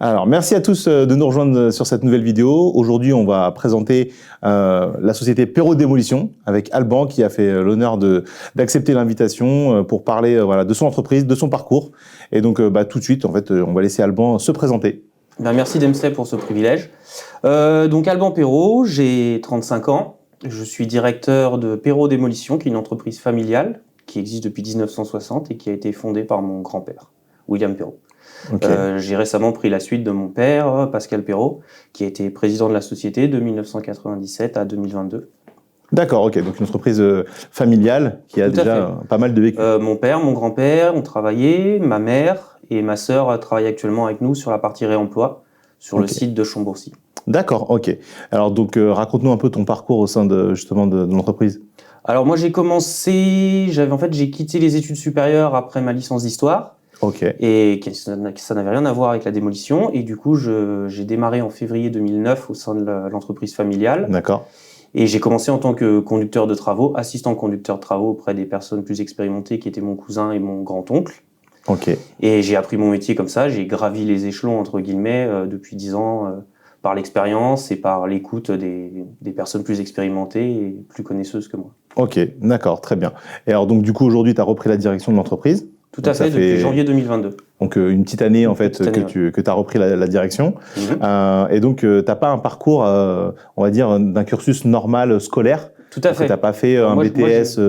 Alors, merci à tous de nous rejoindre sur cette nouvelle vidéo. Aujourd'hui, on va présenter la société Perrault Démolition avec Alban qui a fait l'honneur d'accepter l'invitation pour parler voilà, de son entreprise, de son parcours. Et donc, tout de suite, en fait, on va laisser Alban se présenter. Merci Dempsey pour ce privilège. Donc Alban Perrault, j'ai 35 ans. Je suis directeur de Perrault Démolition, qui est une entreprise familiale qui existe depuis 1960 et qui a été fondée par mon grand-père, William Perrault. Okay. J'ai récemment pris la suite de mon père, Pascal Perrault, qui a été président de la société de 1997 à 2022. D'accord, ok. Donc une entreprise familiale qui a déjà pas mal de vécu. Mon père, mon grand-père ont travaillé, ma mère et ma sœur travaillent actuellement avec nous sur la partie réemploi, sur le site de Chambourcy. D'accord, ok. Alors donc raconte-nous un peu ton parcours au sein de l'entreprise. Alors moi j'ai quitté les études supérieures après ma licence d'histoire. Okay. Et ça n'avait rien à voir avec la démolition. Et du coup, j'ai démarré en février 2009 au sein de l'entreprise familiale. D'accord. Et j'ai commencé en tant que conducteur de travaux, assistant conducteur de travaux auprès des personnes plus expérimentées qui étaient mon cousin et mon grand-oncle. Okay. Et j'ai appris mon métier comme ça. J'ai gravi les échelons, entre guillemets, depuis 10 ans par l'expérience et par l'écoute des personnes plus expérimentées et plus connaisseuses que moi. Ok, d'accord, très bien. Et alors donc du coup, aujourd'hui, tu as repris la direction de l'entreprise. Tout à fait, depuis janvier 2022. Donc une petite année en fait que tu as repris la direction. Et donc tu n'as pas un parcours, on va dire, d'un cursus normal scolaire. Tout à fait. Tu n'as pas fait un BTS,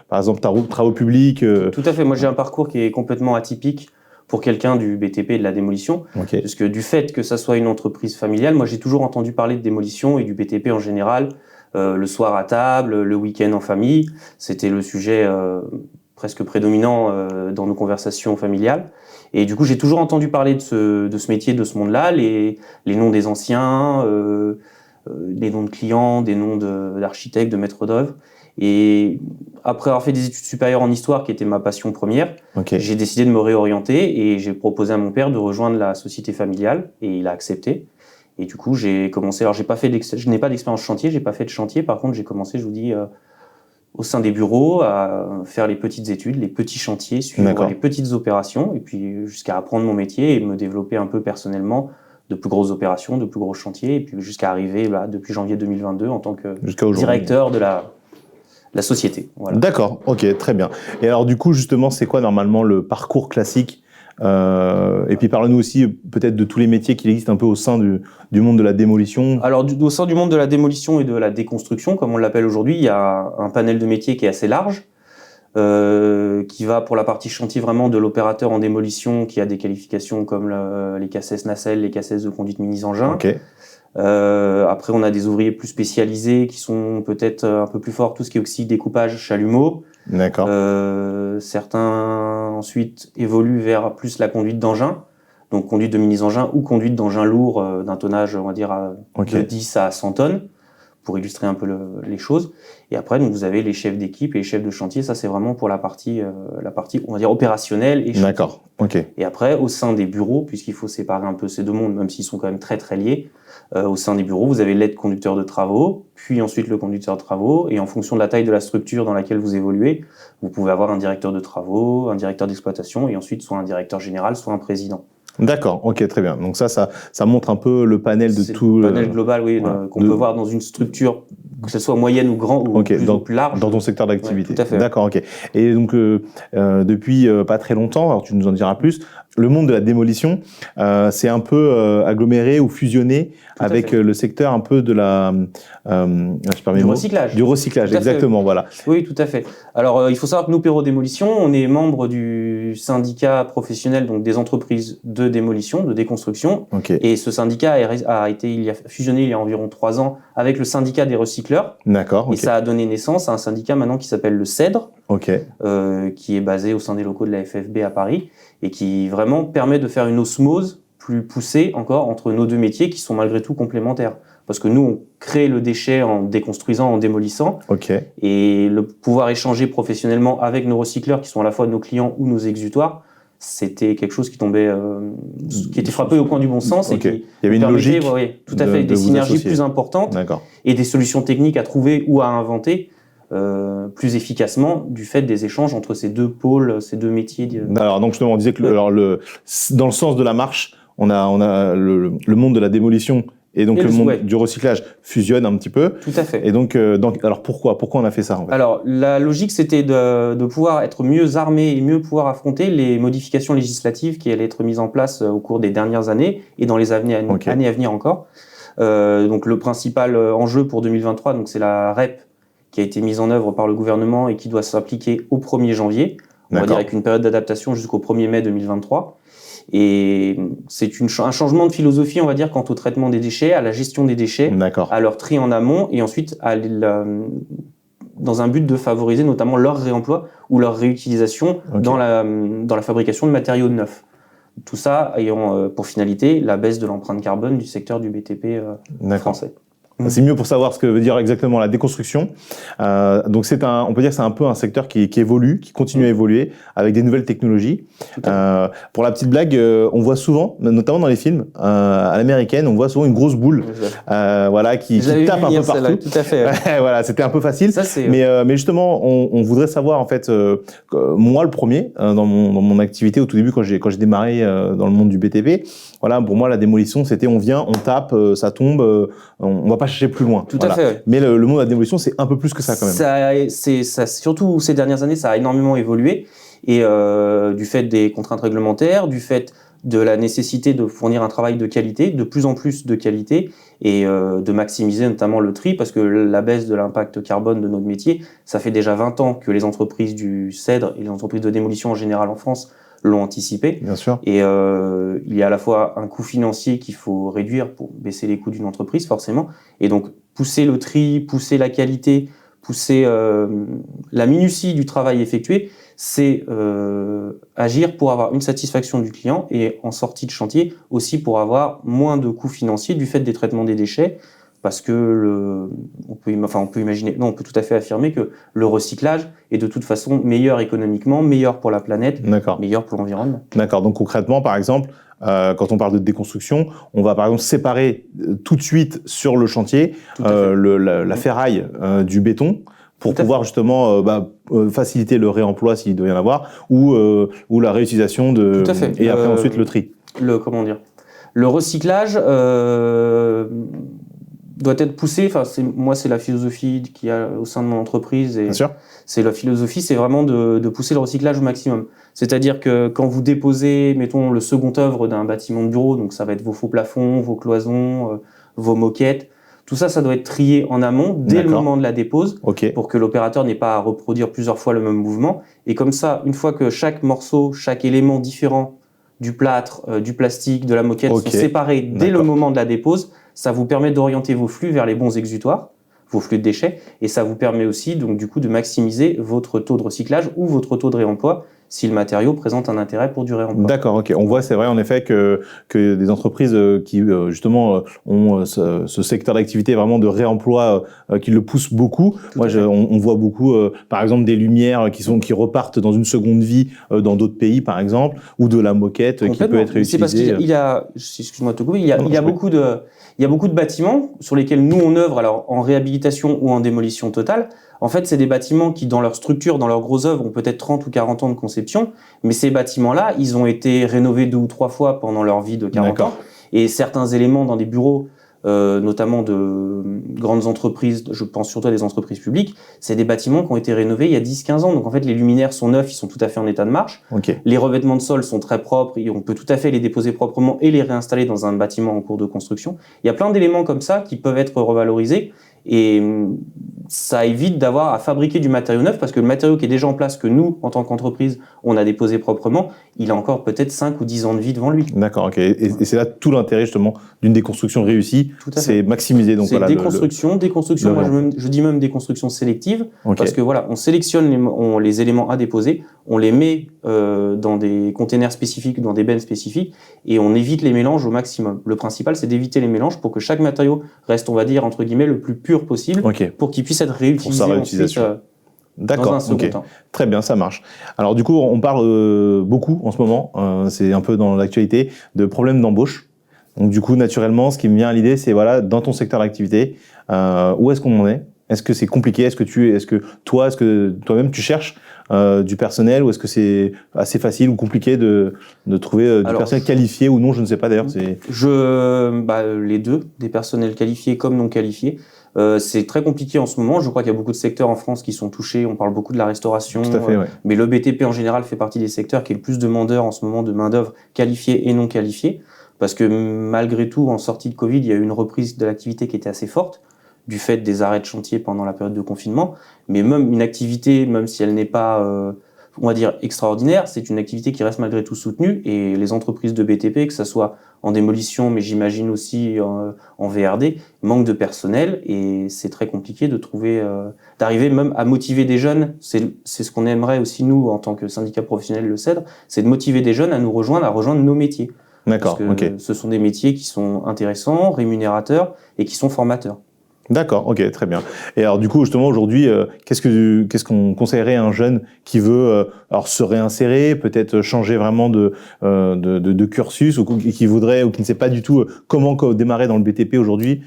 par exemple, travaux publics. Tout à fait. Moi, j'ai un parcours qui est complètement atypique pour quelqu'un du BTP et de la démolition. Okay. Parce que du fait que ça soit une entreprise familiale, moi, j'ai toujours entendu parler de démolition et du BTP en général. Le soir à table, le week-end en famille. C'était le sujet presque prédominant dans nos conversations familiales. Et du coup, j'ai toujours entendu parler de ce métier, de ce monde-là, les noms des anciens, les noms de clients, des noms d'architectes, de maîtres d'œuvre. Et après avoir fait des études supérieures en histoire, qui était ma passion première, j'ai décidé de me réorienter et j'ai proposé à mon père de rejoindre la société familiale et il a accepté. Et du coup, j'ai commencé. Alors, je n'ai pas d'expérience chantier, j'ai pas fait de chantier. Par contre, j'ai commencé, je vous dis, au sein des bureaux, à faire les petites études, les petits chantiers, suivre les petites opérations, et puis jusqu'à apprendre mon métier et me développer un peu personnellement de plus grosses opérations, de plus gros chantiers, et puis jusqu'à arriver là, depuis janvier 2022 en tant que directeur de la société. Voilà. D'accord, ok, très bien. Et alors du coup, justement, c'est quoi normalement le parcours classique ? Et puis parle-nous aussi peut-être de tous les métiers qui existent un peu au sein du monde de la démolition. Alors au sein du monde de la démolition et de la déconstruction, comme on l'appelle aujourd'hui, il y a un panel de métiers qui est assez large, qui va pour la partie chantier vraiment de l'opérateur en démolition qui a des qualifications comme les cassettes nacelles, les cassettes de conduite mini-engin. Okay. Après on a des ouvriers plus spécialisés qui sont peut-être un peu plus forts, tout ce qui est oxyde, découpage, chalumeau. D'accord. Certains ensuite évoluent vers plus la conduite d'engin, donc conduite de mini-engin ou conduite d'engin lourd d'un tonnage, on va dire, de 10 à 100 tonnes, pour illustrer un peu les choses. Et après, donc, vous avez les chefs d'équipe et les chefs de chantier, ça c'est vraiment pour la partie, on va dire, opérationnelle et chantier. D'accord, ok. Et après, au sein des bureaux, puisqu'il faut séparer un peu ces deux mondes, même s'ils sont quand même très très liés, au sein des bureaux, vous avez l'aide conducteur de travaux, puis ensuite le conducteur de travaux, et en fonction de la taille de la structure dans laquelle vous évoluez, vous pouvez avoir un directeur de travaux, un directeur d'exploitation, et ensuite soit un directeur général, soit un président. D'accord, ok, très bien. Donc ça montre un peu le panel de tout. Le panel global, oui, qu'on peut voir dans une structure, que ce soit moyenne ou grand ou plus large. Dans ton secteur d'activité. Ouais, tout à fait. D'accord, ok. Et donc depuis pas très longtemps, alors tu nous en diras plus, le monde de la démolition, c'est un peu aggloméré ou fusionné avec le secteur un peu de la du recyclage. Du recyclage, exactement, voilà. Oui, tout à fait. Alors, il faut savoir que nous, Perrault Démolition, on est membre du syndicat professionnel, donc des entreprises de démolition, de déconstruction. Et ce syndicat a fusionné il y a environ 3 ans avec le syndicat des recycleurs. D'accord. Et ça a donné naissance à un syndicat maintenant qui s'appelle le CEDRE, qui est basé au sein des locaux de la FFB à Paris et qui vraiment permet de faire une osmose plus poussée encore entre nos deux métiers qui sont malgré tout complémentaires. Parce que nous, on crée le déchet en déconstruisant, en démolissant. Et le pouvoir échanger professionnellement avec nos recycleurs qui sont à la fois nos clients ou nos exutoires, c'était quelque chose qui tombait, qui était frappé au coin du bon sens. Et qui il y avait une logique. Tout à fait, des synergies plus importantes et des solutions techniques à trouver ou à inventer plus efficacement du fait des échanges entre ces deux pôles, ces deux métiers. Alors donc justement, on disait que dans le sens de la marche, on a le monde de la démolition et donc le monde du recyclage fusionne un petit peu. Tout à fait. Et donc alors pourquoi on a fait ça en fait? Alors la logique c'était de pouvoir être mieux armé et mieux pouvoir affronter les modifications législatives qui allaient être mises en place au cours des dernières années et dans les années à venir encore. Donc le principal enjeu pour 2023, donc c'est la REP qui a été mise en œuvre par le gouvernement et qui doit s'appliquer au 1er janvier. On va dire avec une période d'adaptation jusqu'au 1er mai 2023. Et c'est un changement de philosophie, on va dire, quant au traitement des déchets, à la gestion des déchets, à leur tri en amont et ensuite dans un but de favoriser notamment leur réemploi ou leur réutilisation dans la fabrication de matériaux neufs. Tout ça ayant pour finalité la baisse de l'empreinte carbone du secteur du BTP français. C'est mieux pour savoir ce que veut dire exactement la déconstruction. Donc on peut dire que c'est un peu un secteur qui évolue, qui continue à évoluer avec des nouvelles technologies. Pour la petite blague, on voit souvent, notamment dans les films à l'américaine, on voit souvent une grosse boule, qui tape un peu partout. Tout à fait. Voilà, c'était un peu facile. Ça, mais justement, on voudrait savoir en fait, moi le premier dans mon activité au tout début quand j'ai démarré dans le monde du BTP. Voilà, pour moi la démolition c'était on vient, on tape, ça tombe, on va pas chercher plus loin. Tout à fait. Ouais. Mais le monde de la démolition, c'est un peu plus que ça quand même. Surtout ces dernières années, ça a énormément évolué. Et du fait des contraintes réglementaires, du fait de la nécessité de fournir un travail de qualité, de plus en plus de qualité, et de maximiser notamment le tri, parce que la baisse de l'impact carbone de notre métier, ça fait déjà 20 ans que les entreprises du CEDRE et les entreprises de démolition en général en France l'ont anticipé. Bien sûr. Et il y a à la fois un coût financier qu'il faut réduire pour baisser les coûts d'une entreprise, forcément. Et donc, pousser le tri, pousser la qualité, pousser la minutie du travail effectué, c'est agir pour avoir une satisfaction du client et en sortie de chantier aussi pour avoir moins de coûts financiers du fait des traitements des déchets. Parce que on peut imaginer, non, on peut tout à fait affirmer que le recyclage est de toute façon meilleur économiquement, meilleur pour la planète, meilleur pour l'environnement. D'accord. Donc concrètement, par exemple, quand on parle de déconstruction, on va par exemple séparer tout de suite sur le chantier la ferraille du béton pour pouvoir justement faciliter le réemploi s'il doit y en avoir ou la réutilisation et après ensuite le tri. Le recyclage doit être poussé. Enfin, c'est la philosophie qu'il y a au sein de mon entreprise. Et c'est la philosophie, c'est vraiment de pousser le recyclage au maximum. C'est-à-dire que quand vous déposez, mettons, le second œuvre d'un bâtiment de bureau, donc ça va être vos faux plafonds, vos cloisons, vos moquettes, tout ça, ça doit être trié en amont dès le moment de la dépose pour que l'opérateur n'ait pas à reproduire plusieurs fois le même mouvement. Et comme ça, une fois que chaque morceau, chaque élément différent du plâtre, du plastique, de la moquette sont séparés dès le moment de la dépose, ça vous permet d'orienter vos flux vers les bons exutoires, vos flux de déchets, et ça vous permet aussi donc du coup de maximiser votre taux de recyclage ou votre taux de réemploi si le matériau présente un intérêt pour du réemploi. D'accord, ok. On voit, c'est vrai en effet que des entreprises qui justement ont ce secteur d'activité vraiment de réemploi qui le poussent beaucoup. On voit beaucoup, par exemple, des lumières qui repartent dans une seconde vie dans d'autres pays, par exemple, ou de la moquette qui peut être réutilisée. C'est parce qu'il y a, excuse-moi de te couper, il y a beaucoup de bâtiments sur lesquels nous on œuvre alors en réhabilitation ou en démolition totale. En fait, c'est des bâtiments qui, dans leur structure, dans leurs gros œuvres, ont peut-être 30 ou 40 ans de conception, mais ces bâtiments-là, ils ont été rénovés 2 ou 3 fois pendant leur vie de 40 ans. Et certains éléments dans des bureaux, notamment de grandes entreprises, je pense surtout à des entreprises publiques, c'est des bâtiments qui ont été rénovés il y a 10-15 ans. Donc en fait, les luminaires sont neufs, ils sont tout à fait en état de marche. Les revêtements de sol sont très propres, et on peut tout à fait les déposer proprement et les réinstaller dans un bâtiment en cours de construction. Il y a plein d'éléments comme ça qui peuvent être revalorisés. Et ça évite d'avoir à fabriquer du matériau neuf parce que le matériau qui est déjà en place, que nous, en tant qu'entreprise, on a déposé proprement, il a encore peut-être 5 ou 10 ans de vie devant lui. D'accord, ok. Et c'est là tout l'intérêt justement d'une déconstruction réussie, c'est maximiser. Donc voilà, déconstruction, moi je dis même déconstruction sélective, parce que voilà, on sélectionne les éléments à déposer, on les met dans des containers spécifiques, dans des bennes spécifiques, et on évite les mélanges au maximum. Le principal, c'est d'éviter les mélanges pour que chaque matériau reste, on va dire, entre guillemets, le plus pur possible, pour qu'il puisse être réutilisé ensuite, dans un second temps. Très bien, ça marche. Alors du coup, on parle beaucoup en ce moment, c'est un peu dans l'actualité, de problèmes d'embauche. Donc du coup, naturellement, ce qui me vient à l'idée, c'est voilà, dans ton secteur d'activité, où est-ce qu'on en est ? Est-ce que c'est compliqué ? Est-ce que toi-même tu cherches du personnel, ou est-ce que c'est assez facile ou compliqué de trouver du personnel qualifié ou non, je ne sais pas d'ailleurs. Les deux, des personnels qualifiés comme non qualifiés. C'est très compliqué en ce moment. Je crois qu'il y a beaucoup de secteurs en France qui sont touchés. On parle beaucoup de la restauration. Tout à fait, ouais. Mais le BTP en général fait partie des secteurs qui est le plus demandeur en ce moment de main-d'œuvre qualifiée et non qualifiée. Parce que malgré tout, en sortie de Covid, il y a eu une reprise de l'activité qui était assez forte, du fait des arrêts de chantier pendant la période de confinement. Mais même une activité, même si elle n'est pas, on va dire, extraordinaire, c'est une activité qui reste malgré tout soutenue. Et les entreprises de BTP, que ce soit en démolition, mais j'imagine aussi en VRD, manquent de personnel. Et c'est très compliqué de trouver, d'arriver même à motiver des jeunes. C'est ce qu'on aimerait aussi, nous, en tant que syndicat professionnel, le CEDRE, c'est de motiver des jeunes à nous rejoindre, à rejoindre nos métiers. D'accord, parce que ce sont des métiers qui sont intéressants, rémunérateurs et qui sont formateurs. D'accord, ok, très bien. Et alors du coup, justement, aujourd'hui, qu'est-ce qu'on conseillerait à un jeune qui veut alors se réinsérer, peut-être changer vraiment de cursus, ou qui voudrait, ou qui ne sait pas du tout comment démarrer dans le BTP aujourd'hui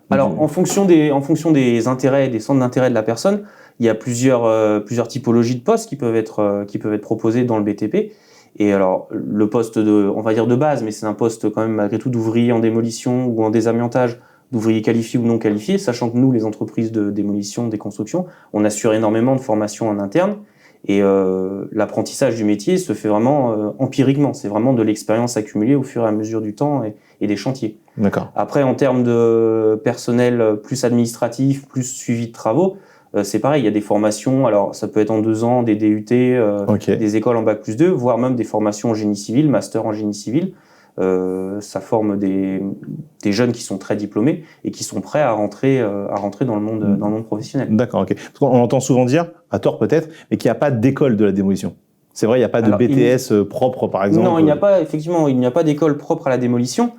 Alors, en fonction des intérêts, des centres d'intérêt de la personne, il y a plusieurs typologies de postes qui peuvent être proposés dans le BTP. Et alors, le poste on va dire de base, mais c'est un poste quand même malgré tout d'ouvrier en démolition ou en désamiantage, d'ouvriers qualifiés ou non qualifiés, sachant que nous, les entreprises de démolition, de construction, on assure énormément de formation en interne. Et l'apprentissage du métier se fait vraiment empiriquement. C'est vraiment de l'expérience accumulée au fur et à mesure du temps et des chantiers. D'accord. Après, en termes de personnel plus administratif, plus suivi de travaux, c'est pareil, il y a des formations, alors ça peut être en 2 ans, des DUT, des écoles en Bac+2, voire même des formations en génie civil, master en génie civil. Ça forme des jeunes qui sont très diplômés et qui sont prêts à rentrer dans le monde professionnel. D'accord, ok. Parce qu'on entend souvent dire, à tort peut-être, mais qu'il n'y a pas d'école de la démolition. C'est vrai, il n'y a pas de BTS propre, par exemple. Non, il n'y a pas d'école propre à la démolition.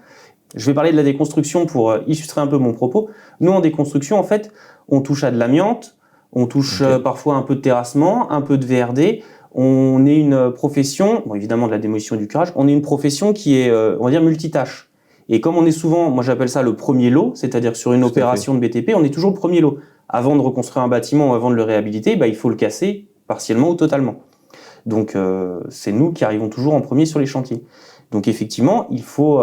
Je vais parler de la déconstruction pour illustrer un peu mon propos. Nous, en déconstruction, en fait, on touche à de l'amiante, on touche parfois un peu de terrassement, un peu de VRD. On est une profession, bon, évidemment de la démolition et du curage, on est une profession qui est, on va dire, multitâche. Et comme on est souvent, moi j'appelle ça le premier lot, c'est-à-dire sur une opération de BTP, on est toujours le premier lot. Avant de reconstruire un bâtiment ou avant de le réhabiliter, il faut le casser partiellement ou totalement. Donc c'est nous qui arrivons toujours en premier sur les chantiers. Donc effectivement, il faut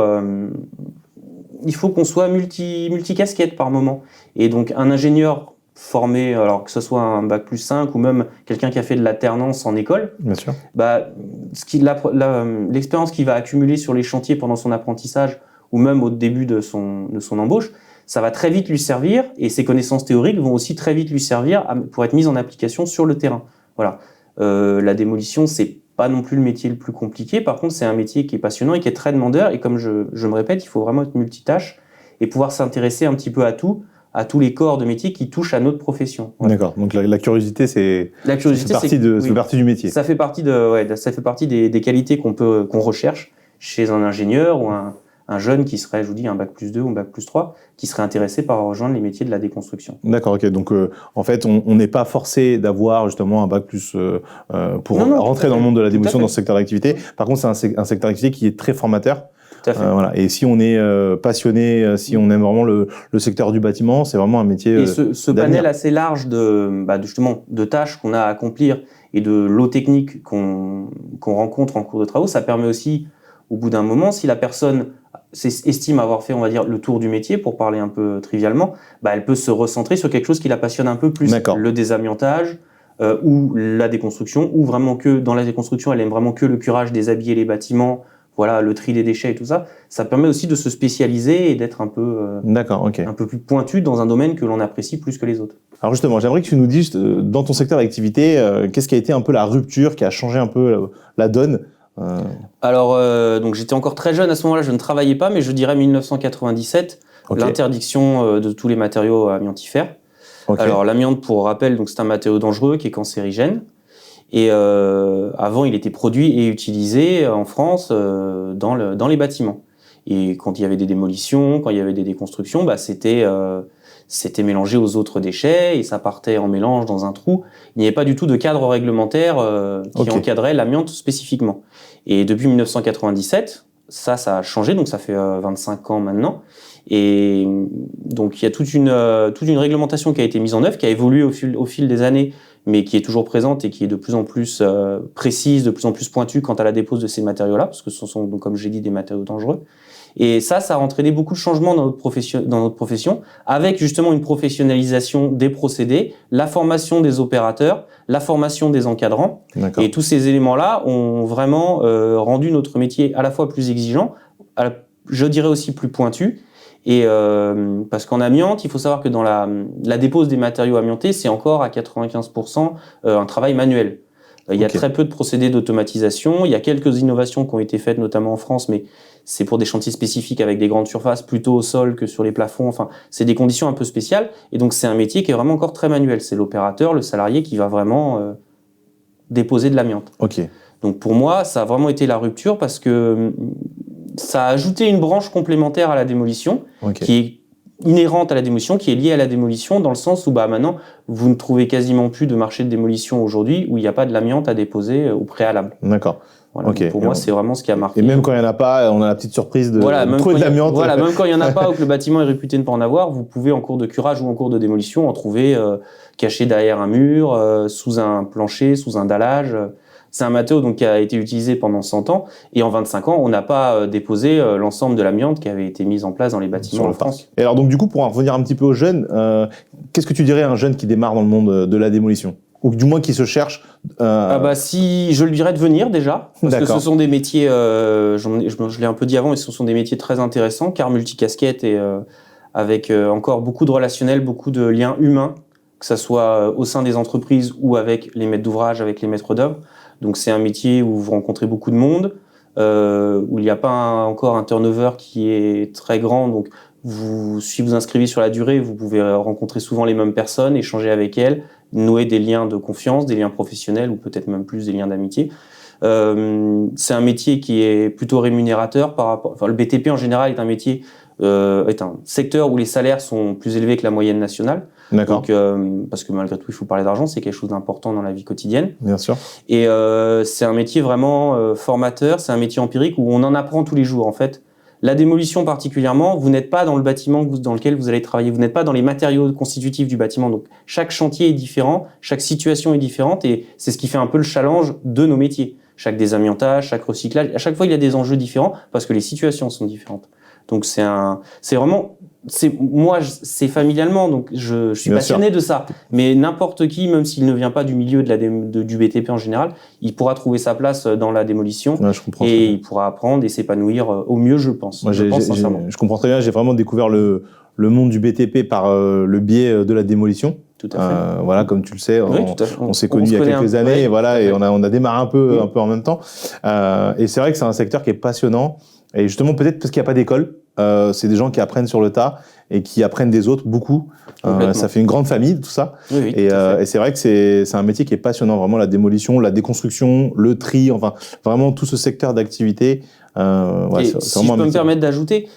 qu'on soit multicasquette par moment. Et donc un ingénieur formé, alors que ce soit un Bac+5 ou même quelqu'un qui a fait de l'alternance en école, bien sûr. L'expérience qu'il va accumuler sur les chantiers pendant son apprentissage ou même au début de son embauche, ça va très vite lui servir, et ses connaissances théoriques vont aussi très vite lui servir pour être mises en application sur le terrain. Voilà. La démolition, c'est pas non plus le métier le plus compliqué. Par contre, c'est un métier qui est passionnant et qui est très demandeur. Et comme je me répète, il faut vraiment être multitâche et pouvoir s'intéresser un petit peu à tous les corps de métier qui touchent à notre profession. Voilà. D'accord. Donc la curiosité, c'est partie du métier. Ça fait partie des qualités qu'on recherche chez un ingénieur ou un jeune qui serait, je vous dis, un Bac+2 ou un Bac+3, qui serait intéressé par rejoindre les métiers de la déconstruction. D'accord, ok. Donc, en fait, on n'est pas forcé d'avoir justement un Bac+ pour rentrer dans le monde de la démolition, dans ce secteur d'activité. Par contre, c'est un secteur d'activité qui est très formateur. Tout à fait. Voilà. Et si on est passionné, si on aime vraiment le secteur du bâtiment, c'est vraiment un métier. Et ce panel assez large de tâches qu'on a à accomplir et de lots techniques qu'on rencontre en cours de travaux, ça permet aussi, au bout d'un moment, si la personne estime avoir fait, on va dire, le tour du métier, pour parler un peu trivialement, elle peut se recentrer sur quelque chose qui la passionne un peu plus. Le désamiantage ou la déconstruction, ou vraiment que dans la déconstruction, elle aime vraiment que le curage, déshabiller les bâtiments, voilà, le tri des déchets et tout ça. Ça permet aussi de se spécialiser et d'être un peu plus pointu dans un domaine que l'on apprécie plus que les autres. Alors justement, j'aimerais que tu nous dises, dans ton secteur d'activité, qu'est-ce qui a été un peu la rupture, qui a changé un peu la donne Alors, donc j'étais encore très jeune à ce moment-là, je ne travaillais pas, mais je dirais 1997, l'interdiction de tous les matériaux amiantifères. Alors l'amiante, pour rappel, donc c'est un matériau dangereux qui est cancérigène. Et avant, il était produit et utilisé en France dans les bâtiments. Et quand il y avait des démolitions, quand il y avait des déconstructions, c'était mélangé aux autres déchets et ça partait en mélange dans un trou. Il n'y avait pas du tout de cadre réglementaire qui encadrait l'amiante spécifiquement. Et depuis 1997, ça a changé, donc ça fait 25 ans maintenant. Et donc il y a toute une réglementation qui a été mise en œuvre, qui a évolué au fil des années, mais qui est toujours présente et qui est de plus en plus précise, de plus en plus pointue quant à la dépose de ces matériaux-là, parce que ce sont, donc, comme j'ai dit, des matériaux dangereux. Et ça a entraîné beaucoup de changements dans notre profession, avec justement une professionnalisation des procédés, la formation des opérateurs, la formation des encadrants. Et tous ces éléments-là ont vraiment rendu notre métier à la fois plus exigeant, je dirais aussi plus pointu. Et parce qu'en amiante, il faut savoir que dans la dépose des matériaux amiantés, c'est encore à 95% un travail manuel. Il y a très peu de procédés d'automatisation. Il y a quelques innovations qui ont été faites, notamment en France, mais c'est pour des chantiers spécifiques avec des grandes surfaces, plutôt au sol que sur les plafonds. Enfin, c'est des conditions un peu spéciales. Et donc, c'est un métier qui est vraiment encore très manuel. C'est l'opérateur, le salarié qui va vraiment déposer de l'amiante. Donc, pour moi, ça a vraiment été la rupture parce que ça a ajouté une branche complémentaire à la démolition qui est inhérente à la démolition, qui est liée à la démolition dans le sens où maintenant, vous ne trouvez quasiment plus de marché de démolition aujourd'hui où il n'y a pas de l'amiante à déposer au préalable. D'accord. Voilà, pour moi, c'est vraiment ce qui a marqué. Et même quand il n'y en a pas, on a la petite surprise de trouver de l'amiante. Voilà, même quand il n'y en a pas ou que le bâtiment est réputé ne pas en avoir, vous pouvez en cours de curage ou en cours de démolition en trouver caché derrière un mur, sous un plancher, sous un dallage. C'est un matériau donc, qui a été utilisé pendant 100 ans et en 25 ans, on n'a pas déposé l'ensemble de l'amiante qui avait été mise en place dans les bâtiments en France. Et alors donc du coup, pour en revenir un petit peu aux jeunes, qu'est-ce que tu dirais à un jeune qui démarre dans le monde de la démolition ? Ou du moins qui se cherche Si je lui dirais de venir déjà, parce que ce sont des métiers, je l'ai un peu dit avant, mais ce sont des métiers très intéressants, car multicasquettes et avec encore beaucoup de relationnel, beaucoup de liens humains, que ce soit au sein des entreprises ou avec les maîtres d'ouvrage, avec les maîtres d'œuvre. Donc c'est un métier où vous rencontrez beaucoup de monde, où il n'y a pas encore un turnover qui est très grand. Donc si vous inscrivez sur la durée, vous pouvez rencontrer souvent les mêmes personnes, échanger avec elles, nouer des liens de confiance, des liens professionnels ou peut-être même plus des liens d'amitié. C'est un métier qui est plutôt rémunérateur par rapport. Enfin, le BTP en général est un métier, est un secteur où les salaires sont plus élevés que la moyenne nationale. Donc, parce que malgré tout, il faut parler d'argent, c'est quelque chose d'important dans la vie quotidienne. Bien sûr. Et c'est un métier vraiment formateur, c'est un métier empirique où on en apprend tous les jours en fait. La démolition particulièrement, vous n'êtes pas dans le bâtiment dans lequel vous allez travailler, vous n'êtes pas dans les matériaux constitutifs du bâtiment. Donc chaque chantier est différent, chaque situation est différente et c'est ce qui fait un peu le challenge de nos métiers. Chaque désamiantage, chaque recyclage, à chaque fois il y a des enjeux différents parce que les situations sont différentes. Donc moi, c'est familialement, donc je suis passionné de ça. Mais n'importe qui, même s'il ne vient pas du milieu du BTP en général, il pourra trouver sa place dans la démolition et il pourra apprendre et s'épanouir au mieux, je pense. Moi, je comprends très bien, j'ai vraiment découvert le monde du BTP par le biais de la démolition. Tout à fait. Voilà, comme tu le sais, on s'est connus il y a quelques années, et voilà, et on a démarré un peu en même temps. Et c'est vrai que c'est un secteur qui est passionnant. Et justement, peut-être parce qu'il n'y a pas d'école, c'est des gens qui apprennent sur le tas et qui apprennent des autres beaucoup. Ça fait une grande famille, tout ça. Et c'est vrai que c'est un métier qui est passionnant, vraiment la démolition, la déconstruction, le tri, enfin vraiment tout ce secteur d'activité. Si je peux me permettre d'ajouter,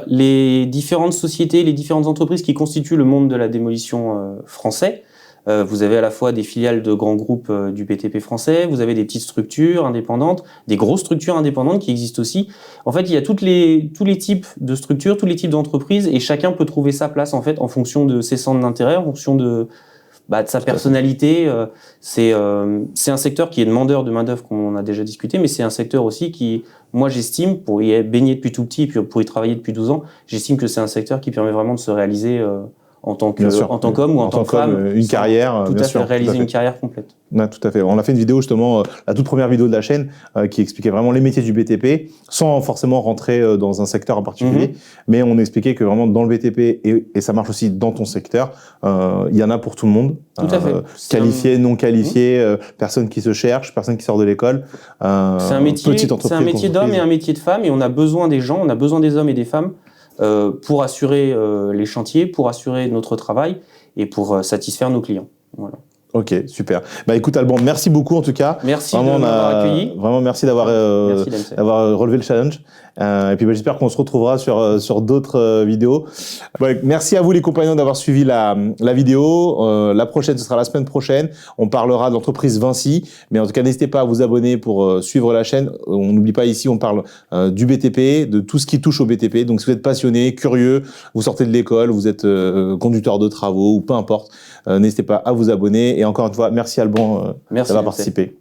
les différentes sociétés, les différentes entreprises qui constituent le monde de la démolition français. Vous avez à la fois des filiales de grands groupes du BTP français, vous avez des petites structures indépendantes, des grosses structures indépendantes qui existent aussi. En fait, il y a tous les types de structures, tous les types d'entreprises et chacun peut trouver sa place en fait en fonction de ses centres d'intérêt, en fonction de sa personnalité. C'est un secteur qui est demandeur de main-d'œuvre, comme on a déjà discuté, mais c'est un secteur aussi qui, moi j'estime, pour y baigner depuis tout petit et puis pour y travailler depuis 12 ans, j'estime que c'est un secteur qui permet vraiment de se réaliser en tant qu'homme ou en tant que femme, une carrière, tout à fait, réaliser une carrière complète. Tout à fait. On a fait une vidéo justement, la toute première vidéo de la chaîne, qui expliquait vraiment les métiers du BTP, sans forcément rentrer dans un secteur en particulier, mais on expliquait que vraiment dans le BTP, et ça marche aussi dans ton secteur, il y en a pour tout le monde. Tout à fait. Qualifié, non qualifié, personne qui se cherche, personne qui sort de l'école. C'est un métier d'homme et un métier de femme, et on a besoin des gens, on a besoin des hommes et des femmes pour assurer les chantiers, pour assurer notre travail et pour satisfaire nos clients. Voilà. Ok, super. Bah écoute Alban, merci beaucoup en tout cas. Merci vraiment, de m'avoir accueilli. Vraiment merci d'avoir relevé le challenge. Et puis j'espère qu'on se retrouvera sur d'autres vidéos. Merci à vous les compagnons d'avoir suivi la vidéo. La prochaine, ce sera la semaine prochaine. On parlera de l'entreprise Vinci. Mais en tout cas, n'hésitez pas à vous abonner pour suivre la chaîne. On n'oublie pas ici, on parle du BTP, de tout ce qui touche au BTP. Donc si vous êtes passionné, curieux, vous sortez de l'école, vous êtes conducteur de travaux ou peu importe, n'hésitez pas à vous abonner. Et encore une fois, merci Alban d'avoir participé.